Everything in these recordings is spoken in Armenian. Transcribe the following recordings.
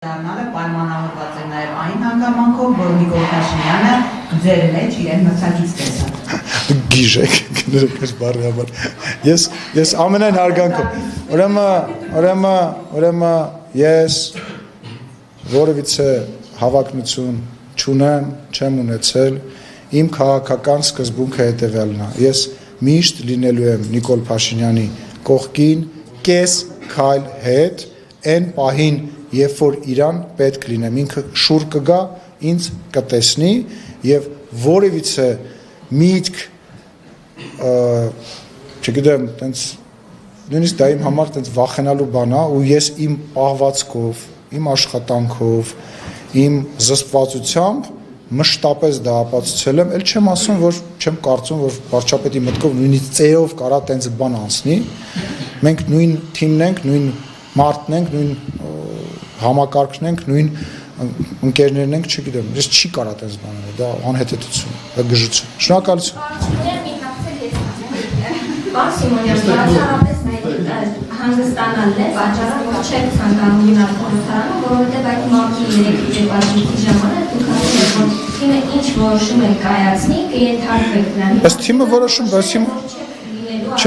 Դառնալը պայմանավորված է նաև այն հանգամանքով, որ Նիկոլ Փաշինյանը ձեր մեջ իրեն մրցակից տեսավ։ Գիժեք, գներեք այս բառի համար։ Ես ամենայն հարգանքով։ Ուրեմն ես որևիցե հավակնություն չունեմ, չեմ ունեցել, իմ քաղաքական սկզբունքը հետևյալն է։ Ես միշտ լինելու եմ Նիկոլ Փաշինյանի կողքին, կես քայլ հետ, այն պահին Երբ որ իրան պետք լինեմ, ինքը շուր կգա, ինձ կտեսնի եւ որևիցե միտք, չգիտեմ, տենց նույնիսկ դա իմ համար տենց վախենալու բան է, ու ես իմ պահվածքով, իմ աշխատանքով, իմ զսպվածությամբ մշտապես դա ապացուցել եմ, ել չեմ ասում, որ չեմ կարծում, որ վարչապետի մտքով նույնիսկ ծերով կարա տենց բան անցնի։ Մենք նույն թիմն ենք, նույն մարդն ենք, նույն համակարգն ենք, նույն ընկերներն ենք, չգիտեմ, ես չի կարա տես բաները, դա անհետեցություն, դա գժություն։ Շնորհակալություն։ Պարոն Սիմոնյան, բացառապես հանգստանալն է, պատճառը, որ չեք ցանկանում մնալ խորհրդարանում, որովհետև այդ մարտի 3-ի պատժամիջի ժամանակ դուք ասել եք, որ թիմը ինչ որոշում է կայացնի, կենթարկվեք նրան։ Բայց թիմը որոշում,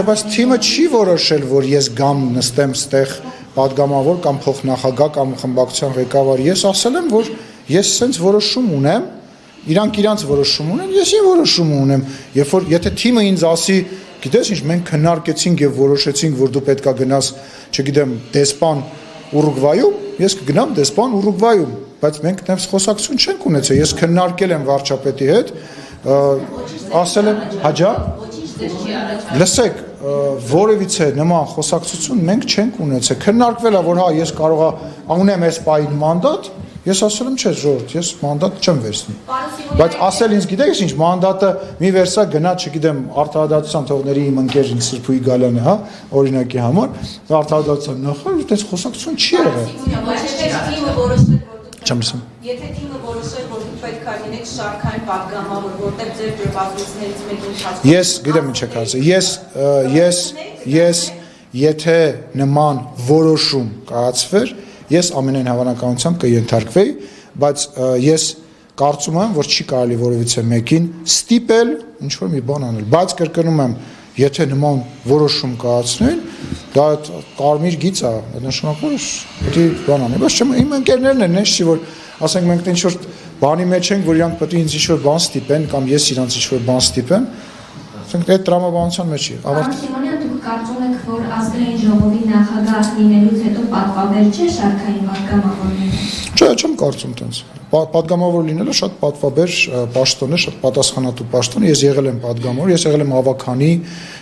բայց թիմը չի որոշել, որ ես գամ նստեմ ստեղ պատգամավոր կամ փոխնախագահ կամ խմբակցության ղեկավար, ես ասել եմ, որ ես սենց որոշում ունեմ, իրանք իրանց որոշում ունեն, ես իմ որոշումը ունեմ, երբ որ եթե թիմը ինձ ասի, գիտես ինչ, մենք քննարկեցինք եւ որոշեցինք, որ դու պետքա գնաս, չգիտեմ, դեսպան Ուրուգվայում, ես կգնամ դեսպան Ուրուգվայում, բայց մենք դեռ խոսակցություն չենք ունեցել, ես քննարկել եմ վարչապետի հետ, ասել եմ, հաջա, լսեք, որևիցե նման խոսակցություն մենք չենք ունեցել, քննարկվել է, որ հա ես կարողա ունեմ այս պահին մանդատ, ես ասել եմ չէ ժողովուրդ, ես մանդատ չեմ վերցնի, բայց ասել ինձ գիտեք ինչ մանդատը մի վերսա գնա, չգիտեմ, արդարադատության թողների իմ ընկեր ինձ Սրբուի Գալյանը, հա, օրինակի համար, արդարադատության նախարար, այդպես խոսակցություն չի եղել։ Չեմ լսում։ Եթե թիմը որոշել, որ դուք պետք է լինեք շարքային պատգամավոր, որտեղ ձեր ջրբազուցներից մեկի ընթացքում Ես գիտեմ ինչ եք ասել։ Ես եթե նման որոշում կայացվեր, ես ամենայն հավանականությամբ կենթարկվեի, բայց ես կարծում եմ, որ չի կարելի որևիցե մեկին ստիպել ինչ որ մի բան անել, բայց կրկնում եմ, եթե նման որոշում կայացնեն, դա կարմիր գիծ է, նշանակում է, պետք է բան անի, բայց չեմ իմ ընկերներն են, նես չի որ ասենք մենք ինչ որ բանի մեջ ենք, որ իրանք պետք է ինձ ինչ որ բան ստիպեն կամ ես իրանց ինչ որ բան ստիպեմ, ասենք այդ տրամաբանության մեջ է։ Պարոն Սիմոնյան, դուք կարծում եք, որ ազգային ժողովի նախագահ լինելուց հետո պատվաբեր չէ շարքային պատգամավորները։ Չէ, չեմ կարծում տենց։ Պատգամավոր լինելը շատ պատվաբեր պաշտոն է, շատ պատասխանատու պաշտոն է։ Ես եղել եմ պատգամավոր, ես եղել եմ ավականի,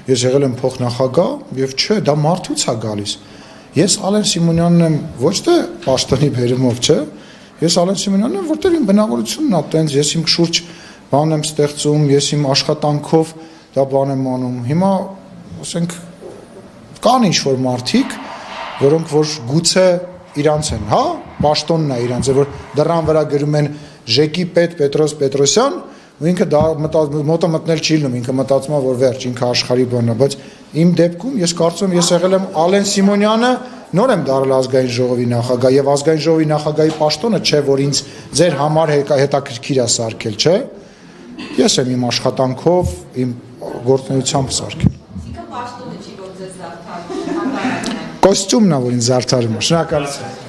ես եղել եմ փոխնախագահ, եւ չէ, դա մարդուց է գալիս։ Ես Ալեն Սիմոնյանն եմ ոչ թե պաշտոնի բերումով, չէ։ Ես Ալեն Սիմոնյանն եմ, որտեղ իմ բնավորությունն է տենց, ես իմ շուրջ բան եմ ստեղծում, ես իմ աշխատանքով դա բան եմ անում։ Հիմա ասենք կան ինչ-որ մարդիկ, որոնք որ գուցե իրանց են, հա, պաշտոնն է իրանց, որ դռան վրա գրում են Ժեկի պետ Պետրոս Պետրոսյան, ու ինքը դա մոտը մտնել չի լինում, ինքը մտածում է, որ վերջ, ինքը աշխարհի բանն է, բայց իմ դեպքում ես կարծում եմ, ես եղել եմ Ալեն Սիմոնյանը, նոր եմ դարձել ազգային ժողովի նախագահ, եւ ազգային ժողովի նախագահի պաշտոնը չէ, որ ինձ ձեր համար հետաքրքիր է սարքել, չէ։ Ես եմ իմ աշխատանքով, իմ գործունեությամբ սարքել։ Իսկ պաշտոնը չի որ ձեզ զարդարում։ Կոստյումն է, որ ինձ զարդարում է։ Շնորհակալություն։